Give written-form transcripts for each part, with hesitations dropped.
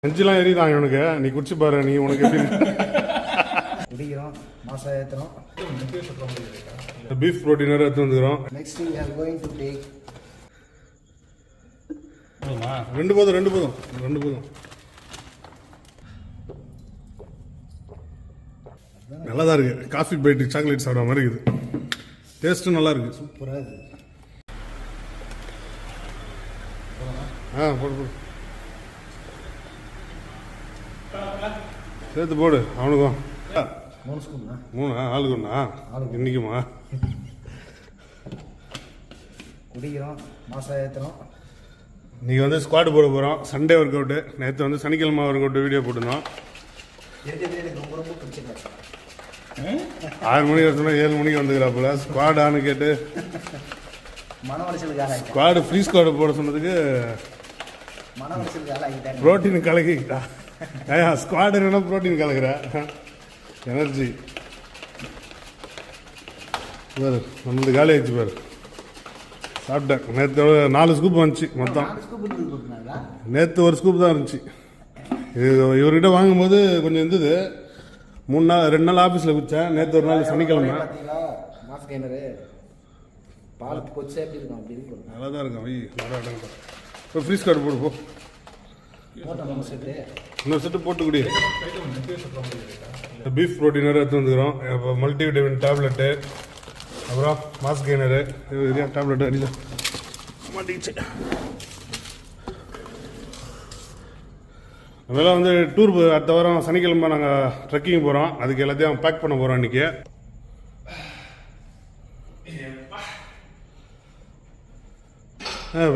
நெஞ்செல்லாம் எரியுதான் இவனுக்கு. நீ குடிச்சு பாரு, நீ உனக்கு எப்படி குடிக்கிறோம், மாசம் ஏற்றுறோம். பீஃப் ப்ரோட்டீன் வேறு எடுத்து வந்துக்கிறோம். Next we are going to take ரெண்டு போதும். நல்லா தான் இருக்கு. காஃபி பைட்டு சாக்லேட் சாப்பிட்ற மாதிரி இருக்குது. டேஸ்ட்டும் நல்லா இருக்கு. சூப்பராக இருக்குது. போடு சேர்த்து போடு. அவனுக்கும் 3 ஸ்பூன். 3 ஆளுக்கு ஒன்றா இன்னைக்குமா? குடிக்கிறோம், மாசம் ஏற்றுறோம். இன்றைக்கி வந்து ஸ்குவாட் போட போகிறோம். Sunday work out. நேற்று வந்து சனிக்கிழமை ஒர்க் அவுட்டு வீடியோ போட்டிருந்தோம். எனக்கு ரொம்ப பிடிச்சிருக்கேன். 6 மணிக்கு வரச்சுன்னா 7 மணிக்கு வந்துக்கிறாப்புல. ஸ்குவாட் ஆனு கேட்டு மன உளைச்சலுக்கு ஸ்குவாடு ஃப்ரீ ஸ்குவாடு போட சொன்னதுக்கு மன உளைச்சலுக்கு ஆளாகிட்டாங்க. ப்ரோட்டீன் கலக்கிட்டா. ஸ்குவாடு என்னன்னா ப்ரோட்டீன் கலக்கிற எனர்ஜி பாரு. நம்மளுக்கு காலி ஆயிடுச்சு பாரு. சாப்பிட்டேன். நேற்று 4 ஸ்கூப் வந்துச்சு மொத்தம். நேற்று ஒரு ஸ்கூப் தான் இருந்துச்சு. இது இவர்கிட்ட வாங்கும்போது கொஞ்சம் இருந்தது. 2 நாள் ஆஃபீஸில் குடித்தேன். நேற்று ஒரு நாள் சனிக்கிழமை. பால் கொச்சா எப்படி இருக்கும்? அப்படி இருக்கும். நல்லா தான் இருக்கும். இப்போ ஃப்ரீ ஸ்குவாட் போடு போ. இன்னொரு செட்டு போட்டு குடி. பீஃப் ப்ரோட்டீன் வேறு எடுத்து வந்துக்கிறோம். இப்போ மல்டிவிட்டமின் டேப்லெட்டு, அப்புறம் மாஸ் கெய்னரு டேப்லெட்டு அடியில் மாட்டிக்கிச்சு. அதெல்லாம் வந்து டூர் அடுத்த வாரம் சனிக்கிழமை நாங்கள் ட்ரெக்கிங் போகிறோம். அதுக்கு எல்லாத்தையும் பேக் பண்ண போகிறோம் இன்றைக்கி.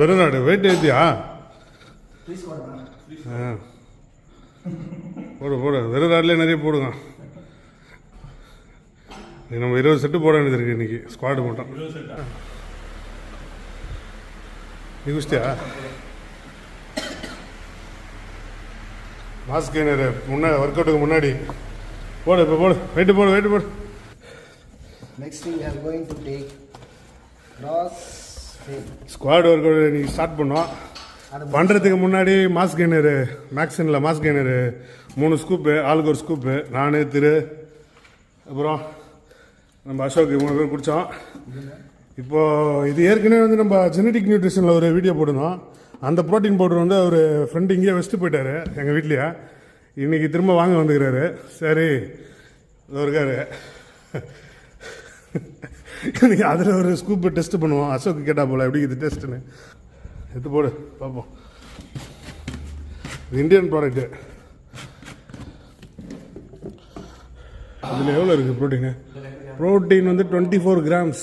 வெறுநாடு வெயிட் ஏற்றியா? போடு வெறுநாடுலேயே நிறைய போடுங்க. நம்ம 20 செட்டு போட வேண்டியது இருக்குது இன்றைக்கி. ஸ்குவாடு மட்டும். நீ குடிச்சிட்டியா? மாஸ்க் கெய்னர் ஒர்க் அவுட்டுக்கு முன்னாடி போடு. இப்போ போடு. வெயிட்டு போடு. Next we are going to take cross squad work out இன்றைக்கி ஸ்டார்ட் பண்ணோம். பண்ணுறதுக்கு முன்னாடி மாஸ் கெய்னரு மேக்ஸினில் மாஸ் கெய்னரு 3 ஸ்கூப்பு, ஆளுக்கு ஒரு ஸ்கூப்பு. நான் திரு அப்புறம் நம்ம அசோக் 3 பேர் குடித்தோம். இப்போது இது ஏற்கனவே வந்து நம்ம ஜெனடிக் நியூட்ரிஷனில் ஒரு வீடியோ போட்டிருந்தோம். அந்த ப்ரோட்டீன் பவுடர் வந்து அவர் ஃப்ரெண்டு இங்கேயே வச்சுட்டு போயிட்டார் எங்கள் வீட்லையே. இன்றைக்கி திரும்ப வாங்க வந்துக்கிறாரு. சரி இது இருக்காரு. இன்றைக்கி அதில் ஒரு ஸ்கூப்பு டெஸ்ட் பண்ணுவோம். அசோக்கு கேட்டா போல் எப்படி இது டெஸ்ட்டுன்னு. எடுத்து போடு பார்ப்போம். இது இந்தியன் ப்ராடக்ட்டு. அதில் எவ்வளோ இருக்குது ப்ரோட்டீனு? ப்ரோட்டீன் வந்து 24 grams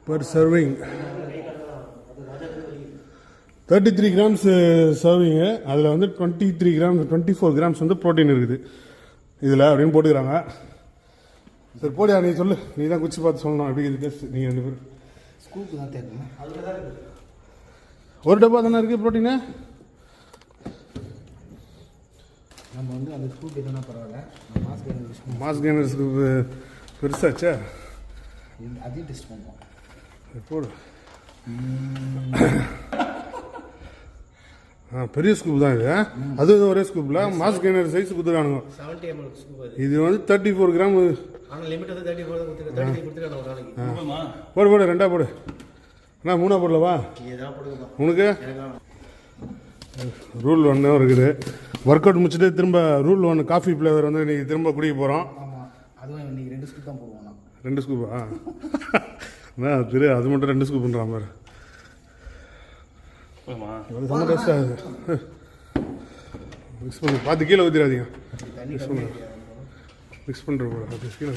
per serving. 33 grams serving. அதில் வந்து 24 grams வந்து ப்ரோட்டீன் இருக்குது இதில் அப்படின்னு போட்டுக்கிறாங்க. சரி போடியா, நீ சொல்லு. நீ தான் குச்சி பார்த்து சொல்லணும். எப்படி இது டெஸ்ட்? நீங்கள் 2 பேர் ஸ்கூலுக்கு தான் தேர்ந்தேன். ஒரு டப்பா தானே இருக்குது ப்ரோட்டீனு. நம்ம வந்து அந்த ஸ்கூப் எதுனா பரவாயில்ல. மாஸ் கெய்னர் ஸ்கூப் பெருசாச்சா? அதையும் டெஸ்ட் பண்ணுவோம். போடு. பெரிய ஸ்கூப் தான் இது. அது ஒரே ஸ்கூப்பில் மாஸ் கெய்னர் சைஸ் கொடுத்துருக்கானுங்க. 70 ml ஸ்கூப். இது வந்து 34 கிராம். ஆனால் லிமிட் வந்து 34 தான் கொடுத்துருக்காங்க ஒரு நாளைக்கு. போடு 2 போடு. அண்ணா 3 போடலவா? உனக்கு ரூல் 1 இருக்குது. ஒர்க் அவுட் முடிச்சுட்டு திரும்ப ரூல் 1 காஃபி ஃப்ளேவர் வந்து இன்றைக்கி திரும்ப குடிக்க போகிறோம். ஆமாம், அதுவும் இன்றைக்கி 2 ஸ்கூப் தான் போடுவோம். 2 ஸ்கூப்பா? அண்ணா திரு அது மட்டும் 2 ஸ்கூப் பண்ணுறான் பாரு. செம்ம டேஸ்டாக இருக்குது. மிக்ஸ் பண்ணி பார்த்து கீழே ஊற்றிடாதீங்க. மிக்ஸ் பண்ணுற போல அது கீழே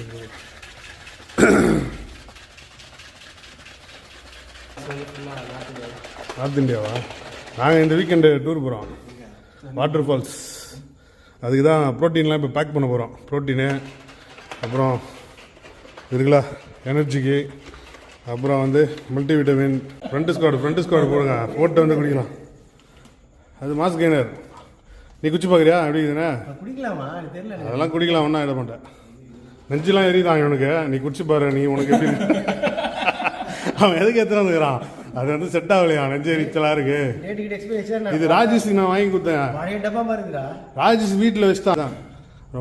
நார்த் இந்தியாவா? நாங்கள் இந்த வீக்கெண்டு டூர் போகிறோம். Waterfalls. அதுக்கு தான் ப்ரோட்டீன்லாம் இப்போ பேக் பண்ண போகிறோம். ப்ரோட்டீனு அப்புறம் இருக்குல்ல எனர்ஜிக்கு, அப்புறம் வந்து மல்டிவிட்டமின். ஃப்ரண்ட் ஸ்குவாட் போடுங்க. போட்டு வந்து குடிக்கலாம். அது மாஸ் கெய்னர். நீ குச்சி பார்க்குறியா? எப்படி இருக்குதுண்ணே? குடிக்கலாமா? தெரியல. அதெல்லாம் குடிக்கலாம். ஒன்றா இட மாட்டேன். நெஞ்செல்லாம் எரியுதான் இவனுக்கு. நீ குடிச்சு பாரு, நீ உனக்கு எப்படி அவன் எதுக்கு எத்தனை வந்துக்கிறான்? அது வந்து செட் ஆகலையா, நெஞ்சு எரிச்சலா இருக்கு. டேட் கிட்ட எக்ஸ்பீரியன்ஸ் இது ராஜேஷ் நான் வாங்கி கொடுத்தேன். பழைய டப்பா பாருங்கடா. ராஜேஷ் வீட்டில் வச்சுட்டான்.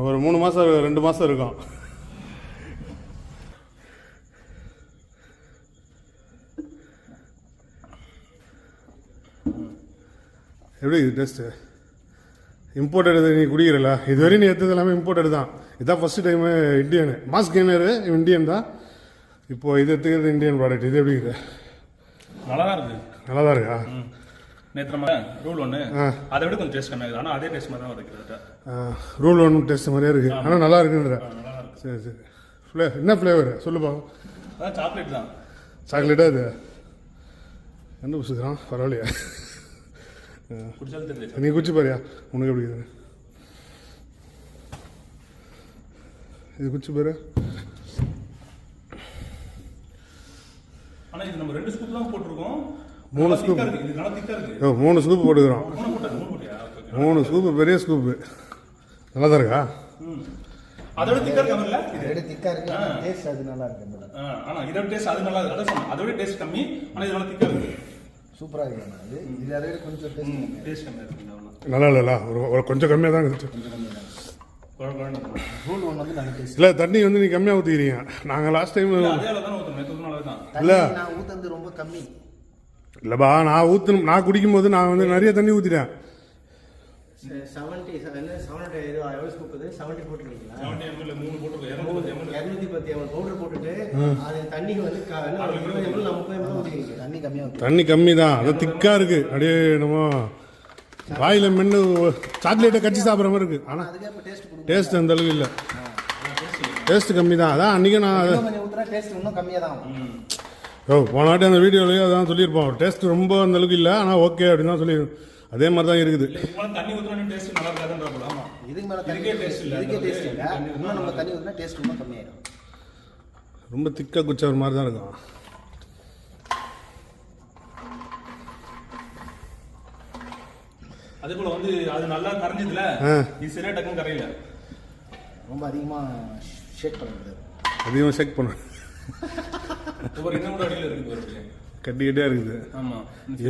ஒரு 3 மாதம் 2 மாதம் இருக்கும். எப்படி இது டேஸ்ட்டு? இம்போர்ட்டட் நீ குடிக்கிறல, இதுவரையும் நீ எடுத்தது எல்லாமே இம்போர்ட்டட் தான். இதான் first time Indian. Mass கெய்னரு Indian தான். இப்போது இது எடுத்துக்கிறது இந்தியன் ப்ராடக்ட். இது எப்படி இருக்குது? நல்லா தான் இருக்குது. நல்லா தான் இருக்கா? நேற்று நம்ம ரூல் ஒன்று அதை விட கொஞ்சம் டேஸ்ட் கம்மியாகுது. ஆனால் அதே டேஸ்ட் மாதிரி தான் வருது. ரூல் ஒன்று டேஸ்ட் மாதிரியே இருக்குது, ஆனால் நல்லா இருக்குன்ற. சரி சரி. என்ன ஃப்ளேவர் சொல்லுப்பா? அதான் சாக்லேட் தான். சாக்லேட்டா இது? என்ன புசுக்கிறான், பரவாயில்லையா? குடிச்சாலும் தெரியல. நீ குடிச்சு பாரியா, உனக்கு எப்படி இருக்குது? இது குடிச்சு பாரு. ஆனால் இது நம்ம 2 ஸ்கூப் தான் போட்டிருக்கோம். 3 ஸ்கூப். இது நல்லா திக்கா இருக்கு. 3 ஸ்கூப் போட்டுக்கிறோம். 3 போட்டியா? 3 ஸ்கூப்பு, பெரிய ஸ்கூப்பு. நல்லா தான் இருக்கா? அதோட திக்கா இருக்கு அவர்ல. இது திக்கா இருக்கு, டேஸ்ட் அது நல்லா இருக்கு. ஆனா இதோட டேஸ்ட் அது நல்லா இருக்கு. அதான் சொன்னேன், அதோட டேஸ்ட் கம்மி, ஆனால் இது நல்லா திக்கா இருக்கு. சூப்பரா இருக்கு. இது அதை விட கொஞ்சம் டேஸ்ட் கம்மியா இருக்கு. நல்லா இல்லைல்ல, ஒரு கொஞ்சம் கம்மியாக தான் இருந்துச்சு. கொஞ்சம் கம்மியாக தான் குழம்பு ரூல் ஒன்று வந்து நல்ல டேஸ்ட். இல்லை, தண்ணி வந்து நீ கம்மியாக ஊற்றிக்கிறீங்க. நாங்கள் லாஸ்ட் டைம் அதே அளவு தான் ஊற்றணும். நேற்று ஊற்றின அளவு தான். இல்லை நான் ஊற்றுறது ரொம்ப கம்மி. இல்லைப்பா, நான் குடிக்கும்போது நான் வந்து நிறைய தண்ணி ஊற்றிட்டேன். 70 எவ்வளோ ஸ்கூப் இது? 70 போட்டுருக்கீங்களா? 70 ml 3 போட்டிருக்கோம். 210 ml பவுடர் போட்டுட்டு அது தண்ணி வந்து 20 ml 30 ml ஊற்றிக்கிங்க. தண்ணி கம்மியாக ஊற்றி. தண்ணி கம்மி தான், அது திக்காக இருக்குது. அப்படியே நம்ம வாயில் மென்று சாக்லேட்டை கட்சி சாப்பிட்ற மாதிரி இருக்குது. ஆனால் அதுக்கே இப்போ டேஸ்ட் கொடுக்கும். டேஸ்ட் அந்த அளவுக்கு இல்லை, டேஸ்ட் கம்மி தான். அதான் அன்றைக்கி நான் கொஞ்சம் ஊற்றினா டேஸ்ட் இன்னும் கம்மியாக தான் ஆகும். போன வாட்டி அந்த வீடியோலேயே அதான் சொல்லியிருப்போம். டேஸ்ட் ரொம்ப அந்த அளவுக்கு இல்லை, ஆனால் ஓகே அப்படின்னு தான் சொல்லியிருக்கோம். அதே மாதிரி தான் இருக்குது. தண்ணி ஊற்றினா டேஸ்ட் நல்லா இருக்காதுன்ற போல. ஆமா, இதுக்கு மேலே இதுக்கே டேஸ்ட் இல்லை. இதுக்கே டேஸ்ட் இல்லை. இன்னும் நம்ம தண்ணி ஊற்றினா டேஸ்ட் இன்னும் கம்மியாயிடும். ரொம்ப திக்காக குச்ச ஒரு மாதிரி தான் இருக்கும். அதே போல வந்து அது நல்லா கரைஞ்சதுல இது சரியா டக்குன்னு கரையில. ரொம்ப அதிகமாக ஷேக் பண்ண முடியாது. அதிகமாக செக் பண்ண ஒரு இன்னும் கூட அடியில் இருக்குது ஒரு கட்டிக்கிட்டே இருக்குது. ஆமா,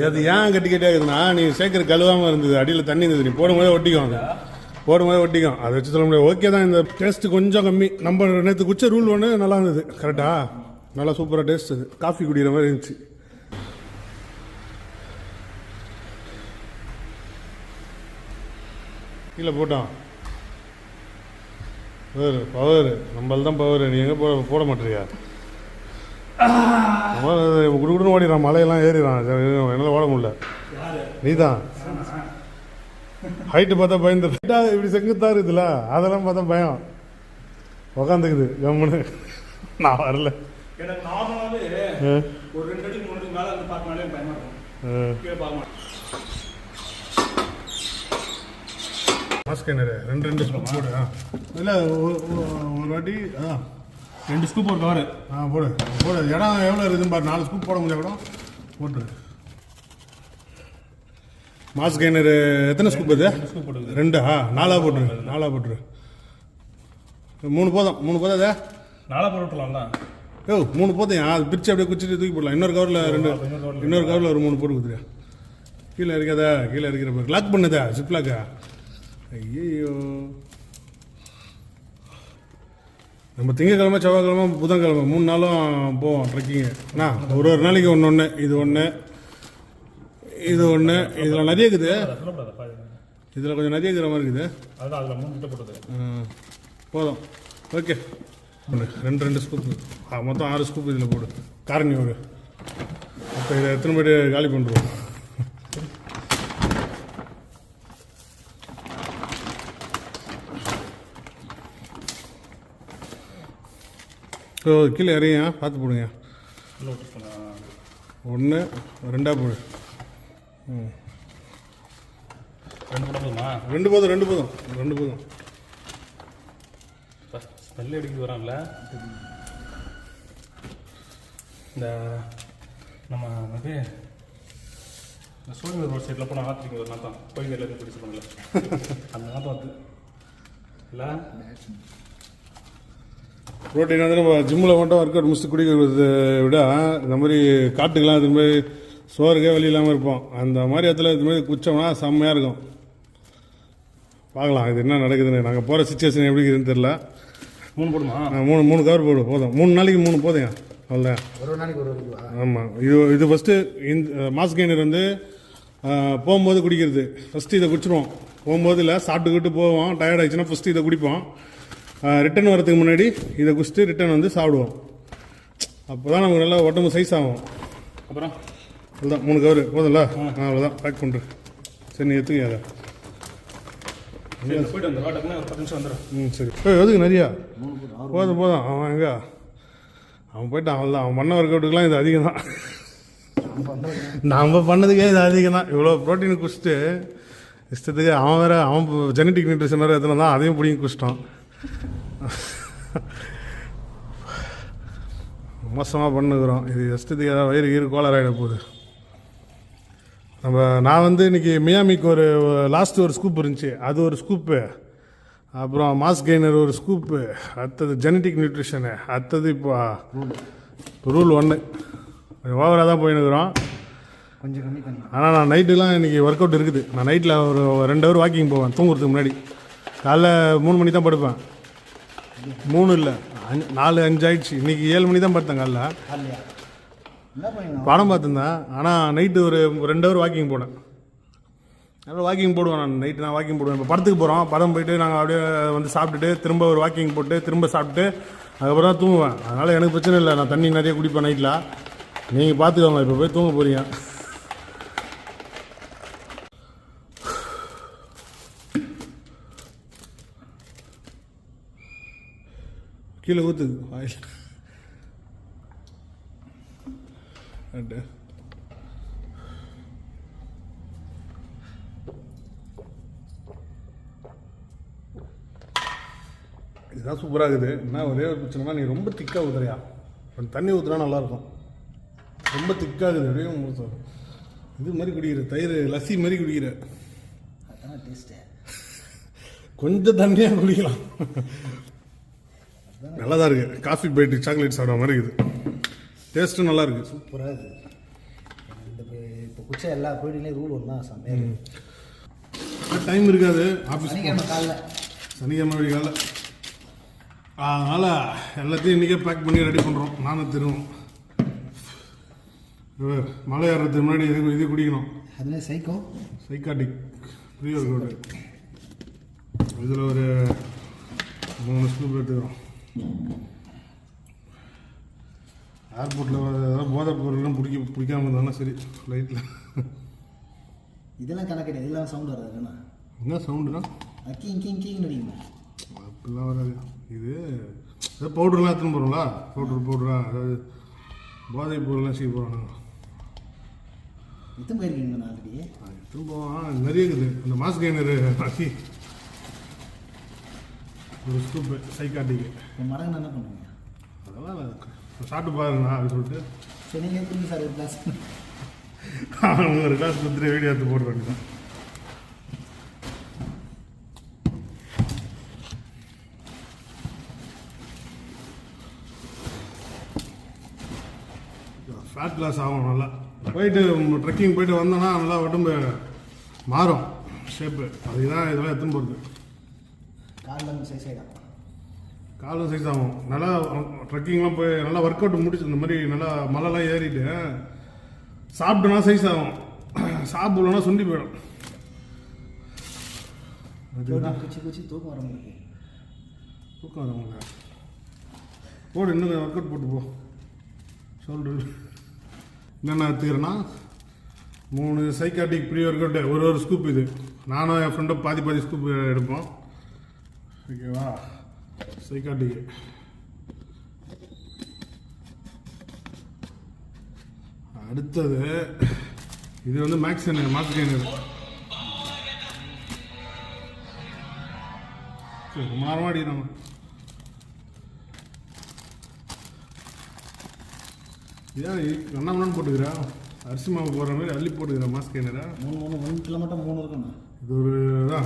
அது ஏன் கட்டிக்கிட்டே இருக்குதுன்னா, நீ சேர்க்கிற கழுவாமல் இருந்தது, அடியில் தண்ணி இருந்தது. நீ போடும்போதே ஒட்டிக்கும், அது போடும்போதே ஒட்டிக்கும். அதை வச்சு சொல்ல முடியாது. ஓகே தான், இந்த டேஸ்ட்டு கொஞ்சம் கம்மி. நம்ம நேற்று குச்ச ரூல் ஒன்று நல்லா இருந்தது. கரெக்டா? நல்லா சூப்பராக டேஸ்ட். அது காஃபி குடிக்கிற மாதிரி இருந்துச்சு. கீழே போட்டான் பவர். நம்மள தான் பவர். நீ எங்கே போட மாட்டேறியா? குடுக்குன்னு ஓடிறான், மலையெல்லாம் ஏறிறான். என்னால் ஓட முடியல. நீ தான் ஹைட்டு பார்த்தா பயந்து இப்படி செங்குத்தான் இருக்குதுல்ல, அதெல்லாம் பார்த்தா பயம். உக்காந்துக்குது கம்முன்னு. நான் வரல. எனக்கு நார்மலாவே ஒரு 2 அடி 3 அடி மேல வந்து பார்க்கனாலே பயமா இருக்கும். கீழே பார்க்க மாட்டேன். மாஸ்க் என்ன 2 ஸ்கூப் போடு. இல்லை ஒரு வாட்டி 2 ஸ்கூப் ஒரு கவர். போடு போடு. இடம் எவ்வளோ இருக்குதுன்னு பாரு. 4 ஸ்கூப் போட முடியாது கூட போட்டு. மாஸ் கெய்னர் எத்தனை ஸ்கூப் இது? 2 ஸ்கூப் போடுது. 2 4 போட்டுரு. 4 போட்டுரு. 3 போதும். 3 போதும். அதை 4 போட்டுலாம் தான். 3 போதும். அது பிரித்து அப்படியே குச்சிட்டு தூக்கி போடலாம். இன்னொரு கவரில் 2, இன்னொரு கவரில் ஒரு 3 போட்டு கொடுத்துரு. கீழே இருக்காதா? கீழே இருக்கிற பாரு. லாக் பண்ணுதா? ஜிப் லாக்கா? ஐயோ, நம்ம திங்கக்கிழமை, செவ்வாய்க்கிழமை, புதன்கிழமை 3 நாளும் போவோம் ட்ரெக்கிங்கு. ஒரு நாளைக்கு ஒன்று. இது ஒன்று, இது ஒன்று. இதில் நிறைய இருக்குது. இதில் கொஞ்சம் நிறைய இருக்கிற மாதிரி இருக்குது. அதுதான் அதில் 3 முட்டை போட்டது. போதும். Okay, 2 scoop. மொத்தம் 6 ஸ்கூப் இதில் போடு. காரணி ஒரு. அப்போ இதை எத்தனை பேர் காலி பண்ணுறோம்? கீழே இறங்க, பார்த்து போடுங்க. 1 2 போடு. 2 போதும். 2 போதும். ஸ்மெல் அடிக்க வரான்ல. இந்த நம்ம வந்து இந்த சோழிங்கர் ரோட் சைடில் போனால் ஆத்திரிங்க ஒரு நாத்தம் கோயிலேருந்து பிடிச்சி பண்ணல. அந்த நாத்தம் வந்து இல்லை ப்ரோட்டீன் வந்து நம்ம ஜிம்மில் மட்டும் ஒர்க் அவுட் முடிச்சுட்டு குடிக்கிறத விட இந்த மாதிரி காட்டுக்கெலாம் இது மாதிரி சோறுக்கே வழி இல்லாமல் இருப்போம். அந்த மாதிரி இடத்துல இது மாதிரி குச்சோம்னா செம்மையாக இருக்கும். பார்க்கலாம் இது என்ன நடக்குதுன்னு. நாங்கள் போகிற சுச்சுவேஷன் எப்படி இருக்குதுன்னு தெரில. 3 போடுமா? மூணு கவர் போடு போதும். 3 நாளைக்கு 3 போதும். அவ்வளோ ஒரு நாளைக்கு ஒரு இதுவா? ஆமாம். இது ஃபஸ்ட்டு இந்த மாஸ் கெய்னர் வந்து போகும்போது குடிக்கிறது. ஃபஸ்ட்டு இதை குடிச்சிடுவோம். போகும்போது இல்லை, சாப்பிட்டுக்கிட்டு போவோம். டயர்ட் ஆகிடுச்சுன்னா ஃபஸ்ட்டு இதை குடிப்போம். ரிட்டன் வரதுக்கு முன்னாடி இதை குடிச்சிட்டு ரிட்டன் வந்து சாப்பிடுவோம். அப்போ தான் நமக்கு நல்லா உடம்பு சைஸ் ஆகும். அப்புறம் அவ்வளோதான் 3 கவர் போதும்ல? அவ்வளோதான் பேக் பண்ணுறேன். சரி நீ எடுத்துக்க அதை. போயிட்டு வந்து வாட்டக்குன்னா ஒரு 10 நிமிஷம் வந்துடும். சரி. எதுக்கு நிறையா? போதும். அவன் எங்கே அவன் போயிட்டான். அவ்வளோதான். அவன் பண்ண ஒர்க் அவுட்டுக்கெலாம் இது அதிகம் தான். நம்ம பண்ணதுக்கே இது அதிகம் தான். இவ்வளோ ப்ரோட்டீன் குடிச்சிட்டு இஷ்டத்துக்கு அவன் வேறு அவன் ஜெனட்டிக் நியூட்ரிஷன் வேறு எத்தனை தான் அதையும் பிடிங்கி குடிச்சிட்டான். மோசமாக பண்ணுக்கிறோம். இது இஷ்டத்துக்கு ஏதாவது வயிறு கோளாறாயிட போகுது. நான் வந்து இன்றைக்கி மியாமிக்கு ஒரு லாஸ்ட்டு ஒரு ஸ்கூப் இருந்துச்சு, அது ஒரு ஸ்கூப்பு. அப்புறம் மாஸ் கெய்னர் ஒரு ஸ்கூப்பு. அடுத்தது ஜெனட்டிக் நியூட்ரிஷனு. அடுத்தது இப்போ ரூல் 1 ஓவராக தான் போயின்னுக்குறோம். கொஞ்சம் கம்மி பண்ணி. ஆனால் நான் நைட்டுலாம் இன்றைக்கி ஒர்க் அவுட் இருக்குது. நான் நைட்டில் ஒரு 2 ஹவர் வாக்கிங் போவேன் தூங்குறதுக்கு முன்னாடி. காலைல 3 மணி தான் படுப்பேன். 3 இல்லை 4, 5 ஆயிடுச்சு. இன்றைக்கி 7 மணி தான் படுத்தேன் காலைல. என்ன பண்ணீங்க? படம் பார்த்துருந்தேன். ஆனால் நைட்டு ஒரு 2 ஹவர் வாக்கிங் போனேன். அதனால் வாக்கிங் போடுவேன். நான் வாக்கிங் போடுவேன். இப்போ படத்துக்கு போகிறோம். படம் போயிட்டு நாங்கள் அப்படியே வந்து சாப்பிட்டுட்டு திரும்ப ஒரு வாக்கிங் போட்டு திரும்ப சாப்பிட்டு அதுக்கப்புறம் தான் தூங்குவேன். அதனால் எனக்கு பிரச்சனை இல்லை. நான் தண்ணி நிறைய குடிப்பேன் நைட்டில். நீங்கள் பார்த்துக்கோங்க. இப்போ போய் தூங்க போகிறீங்க. கீழே ஊற்றுது ஆயில். இதுதான் சூப்பராக இருக்குது. என்ன ஒரே ஒரு பிரச்சனைனா நீ ரொம்ப திக்காக ஊற்றுறியா. கொஞ்சம் தண்ணி ஊற்றுனா நல்லாயிருக்கும். ரொம்ப திக்காகுது. அப்படியே இது மாதிரி குடிக்கிற தயிர் லஸ்ஸி மாதிரி குடிக்கிற. அதான் டேஸ்ட்டு. கொஞ்சம் தண்ணியாக குடிக்கலாம். நல்லா தான் இருக்குது. காஃபி போயிட்டு சாக்லேட் சாப்பிட்ற மாதிரி இருக்குது. டேஸ்ட்டும் நல்லா இருக்குது. சூப்பராக இருக்குது. இப்போ குச்சா எல்லா ப்ரோட்டீன்லேயும் ரூல் 1 தான். செம்மையாக டைம் இருக்காது ஆஃபீஸ். சனிக்கிழமை காலைல. அதனால் எல்லாத்தையும் இன்றைக்கே பேக் பண்ணி ரெடி பண்ணுறோம். நானும் திரும்பும் மலை ஏறுறதுக்கு முன்னாடி இது குடிக்கணும். அதில் சைக்காட்டிக் ப்ரீ ஒர்க் அவுட். இதில் ஒரு 3 ஸ்கூப் எடுத்துக்கிறோம். ஏர்போர்ட்டில் ஏதாவது போதைப் பொருள்லாம் பிடிக்காம இருந்தாலும் சரி லைட்டில். இதெல்லாம் கணக்கு கிடையாது. இதெல்லாம் சவுண்ட் வராது. என்ன சவுண்டுனா கிங் அடிக்குமா? அப்படிலாம் வராது. இது ஏதாவது பவுடர்லாம் எடுத்துன்னு போகிறோங்களா? பவுடரா அதாவது போதைப் பொருள்லாம் செய்ய போகிறோம் நாங்கள். எத்தனை போயிருக்கீங்க? ஆல்ரெடி எடுத்துன்னு போவோம். நிறைய இருக்குது. அந்த மாஸ் கெய்னர் ஒரு ஸ்கூப்பு சைக்காட்டிக்கு. மரம் என்ன பண்ணுவீங்க? அதெல்லாம் சாப்பிட்டு பாருங்கண்ணா அப்படின்னு சொல்லிட்டு சரி நீங்கள் எப்படி சார் ஒரு கிளாஸ் ஒரு கிளாஸ் கொடுத்துட்டு வீடியோ எடுத்து போட வேண்டியதான். ஃபேட் லாஸ் ஆகும். நல்லா போயிட்டு ட்ரெக்கிங் போயிட்டு வந்தோன்னா நல்லா உடம்பு மாறும் ஷேப்பு. அதுக்கு தான் இதெல்லாம் எடுத்துன்னு போகிறது. காலில் சைஸ் ஆகிடும். காலும் சைஸ் ஆகும். நல்லா ட்ரெக்கிங்லாம் போய் நல்லா ஒர்க் அவுட் முடிச்சு இந்த மாதிரி நல்லா மலைலாம் ஏறிட்டு சாப்பிட்டோன்னா சைஸ் ஆகும். சாப்பிடலன்னா சுண்டி போயிடும். குச்சி தூக்கம் வரவங்களுக்கு தூக்கம் வரவங்க போடு. இன்னும் ஒர்க் அவுட் போட்டு போ. ஷோல்டர் என்னென்ன எடுத்துக்கிறேன்னா 3 சைக்காட்டிக் ப்ரீ ஒர்க் அவுட். ஒரு ஸ்கூப். இது நானும் என் ஃப்ரெண்டும் பாதி ஸ்கூப் எடுப்போம். ஓகேவா? சைக்காட்டிக் அடுத்தது இது வந்து மாஸ் கெய்னர். மாறமா அடிக்கிறாங்க. ஏன் கண்ணாமண்ணு போட்டுக்கிறா? அரிசி மாவு போடுற மாதிரி அள்ளி போட்டுக்கிறா மாஸ் கெய்னரா? 1 கிலோ மட்டும் 3 இருக்கணும்.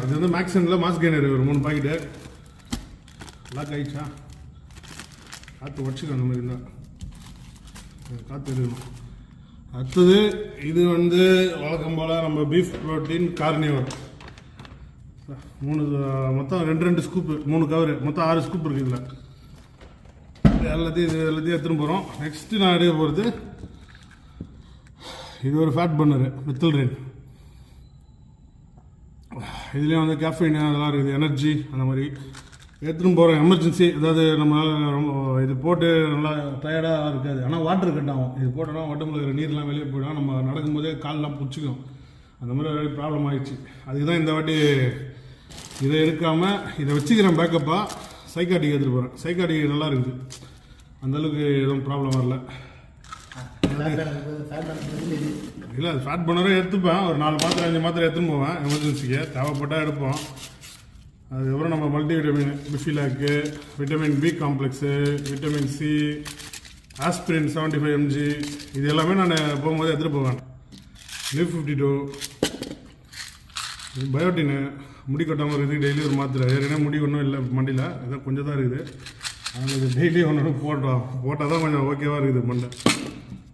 இது வந்து மேக்ஸனில் மாஸ் கெய்னர் ஒரு 3 பாக்கெட்டு. லாக் ஆயிடுச்சா? காற்று உடச்சிக்க அந்த மாதிரி இருந்தால் காற்று எடுக்கணும். அடுத்தது இது வந்து வழக்கம் போல் நம்ம பீஃப் ப்ரோட்டீன் கார்னிவர் 3 மொத்தம் 2 ஸ்கூப்பு 3 கவர் மொத்தம் 6 ஸ்கூப் இருக்குது இதில். எல்லாத்தையும் எடுத்துன்னு போகிறோம். நெக்ஸ்ட்டு நான் எடுக்க போகிறது இது ஒரு ஃபேட் பர்னரு மெத்தில்ரேன். இதுலேயும் வந்து கேஃபைன் அதெல்லாம் இருக்குது, எனர்ஜி அந்த மாதிரி எடுத்துன்னு போகிறோம். எமர்ஜென்சி அதாவது நம்மளால் ரொம்ப இது போட்டு நல்லா டயர்டாக இருக்காது, ஆனால் வாட்டர் கட் ஆகும். இது போட்டோன்னா உடம்புல இருக்கிற நீர்லாம் வெளியே போயிடும். நம்ம நடக்கும்போதே கால்லாம் பிடிச்சிக்கும். அந்த மாதிரி ப்ராப்ளம் ஆகிடுச்சு. அதுக்கு தான் இந்த வாட்டி இதை எடுக்காமல் இதை வச்சுக்கிறேன் பேக்கப்பாக. சைக்காட்டிக் எடுத்துகிட்டு போகிறேன். சைக்காட்டிக் நல்லா இருக்குது, அந்தளவுக்கு எதுவும் ப்ராப்ளம் வரல. இல்லை அது ஃபேட் பண்ணரே எடுத்துப்பேன். ஒரு 4 மாத்திரை 5 மாத்திரை எடுத்துன்னு போவேன் எமர்ஜென்சிக்கு, தேவைப்பட்டால் எடுப்போம். அதுக்கப்புறம் நம்ம மல்டிவிட்டமின் பிஃபிலாக்கு, vitamin B complex, vitamin C, aspirin 75 mg இது எல்லாமே நான் போகும்போது எடுத்துகிட்டு போவேன். லிவ் 52 இது பயோட்டின்னு முடி கொட்டாமல் இருக்குது. டெய்லி ஒரு மாத்திரை. ஏற்கனவே முடி ஒன்றும் இல்லை மண்டியில், ஏதோ கொஞ்சம் தான் இருக்குது. அதனால் இது டெய்லி ஒன்று போட்டால் தான் கொஞ்சம் ஓகேவாக இருக்குது மண்டை.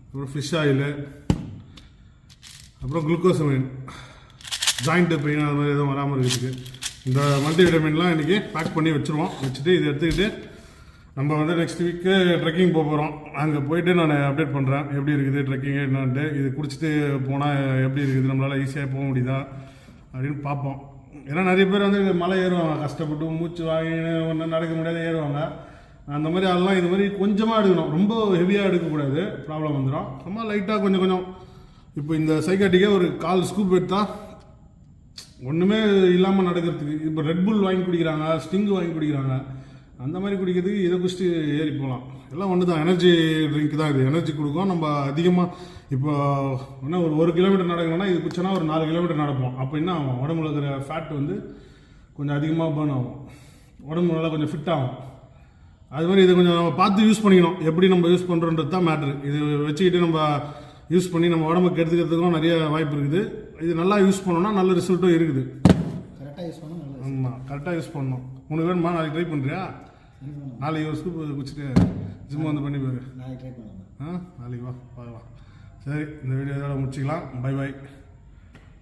அப்புறம் ஃபிஷ் ஆயிலு, அப்புறம் குளுக்கோசமைன் ஜாயிண்ட்டு பெயின் அது மாதிரி எதுவும் வராமல் இருக்கிறதுக்கு. இந்த மல்டி விட்டமின்லாம் இன்றைக்கி பேக் பண்ணி வச்சுருவோம். வச்சுட்டு இதை எடுத்துக்கிட்டு நம்ம வந்து நெக்ஸ்ட் வீக்கு ட்ரெக்கிங் போக போகிறோம். அங்கே போயிட்டு நான் அப்டேட் பண்ணுறேன் எப்படி இருக்குது ட்ரெக்கிங்கு என்னான்ட்டு. இது குடிச்சிட்டு போனால் எப்படி இருக்குது, நம்மளால் ஈஸியாக போக முடியுதா அப்படின்னு பார்ப்போம். ஏன்னா நிறைய பேர் வந்து மலை ஏறுவாங்க, கஷ்டப்பட்டு மூச்சு வாங்கின்னு ஒன்றும் நடக்க முடியாத ஏறுவாங்க. அந்த மாதிரி அதெல்லாம் இது மாதிரி கொஞ்சமாக எடுக்கணும், ரொம்ப ஹெவியாக எடுக்கக்கூடாது, ப்ராப்ளம் வந்துடும். சும்மா லைட்டாக கொஞ்சம் கொஞ்சம். இப்போ இந்த சைக்காட்டிக்கே ஒரு 1/4 ஸ்கூப் எடுத்தால் ஒன்றுமே இல்லாமல் நடக்கிறதுக்கு. இப்போ ரெட்புல் வாங்கி குடிக்கிறாங்க, ஸ்டிங்கு வாங்கி குடிக்கிறாங்க. அந்த மாதிரி குடிக்கிறதுக்கு இதை குடிச்சிட்டு ஏறி போகலாம். எல்லாம் ஒன்று தான், எனர்ஜி ட்ரிங்க் தான். இது எனர்ஜி கொடுக்கும். நம்ம அதிகமாக இப்போ என்ன ஒரு 1 கிலோமீட்டர் நடக்கணும்னா இது குடிச்சோன்னா ஒரு 4 கிலோமீட்டர் நடப்போம். அப்போ என்ன ஆகும், உடம்புல இருக்கிற ஃபேட் வந்து கொஞ்சம் அதிகமாக பர்ன் ஆகும், உடம்பு நல்லா கொஞ்சம் ஃபிட் ஆகும். அது மாதிரி இதை கொஞ்சம் நம்ம பார்த்து யூஸ் பண்ணிக்கணும். எப்படி நம்ம யூஸ் பண்ணுறோன்றது தான் மேட்ரு. இது வச்சுக்கிட்டு நம்ம யூஸ் பண்ணி நம்ம உடம்புக்கு எடுத்துக்கிறதுக்கும் நிறைய வாய்ப்பு இருக்குது. இது நல்லா யூஸ் பண்ணோம்னா நல்ல ரிசல்ட்டும் இருக்குது. கரெக்டாக யூஸ் பண்ணணும். ஆமாம், கரெக்டாக யூஸ் பண்ணணும். உனக்கு வேணுமா? நாளைக்கு ட்ரை பண்ணுறியா? நாளைக்கு ஒரு ஸ்கூப் குடிச்சிட்டு ஜிம் வந்து பண்ணி போயிரு. நாளைக்கு ட்ரை பண்ணுவேன். நாளைக்கு வா பார்க்கலாம். சரி, இந்த வீடியோ இதோட முடிச்சிக்கலாம். Bye bye.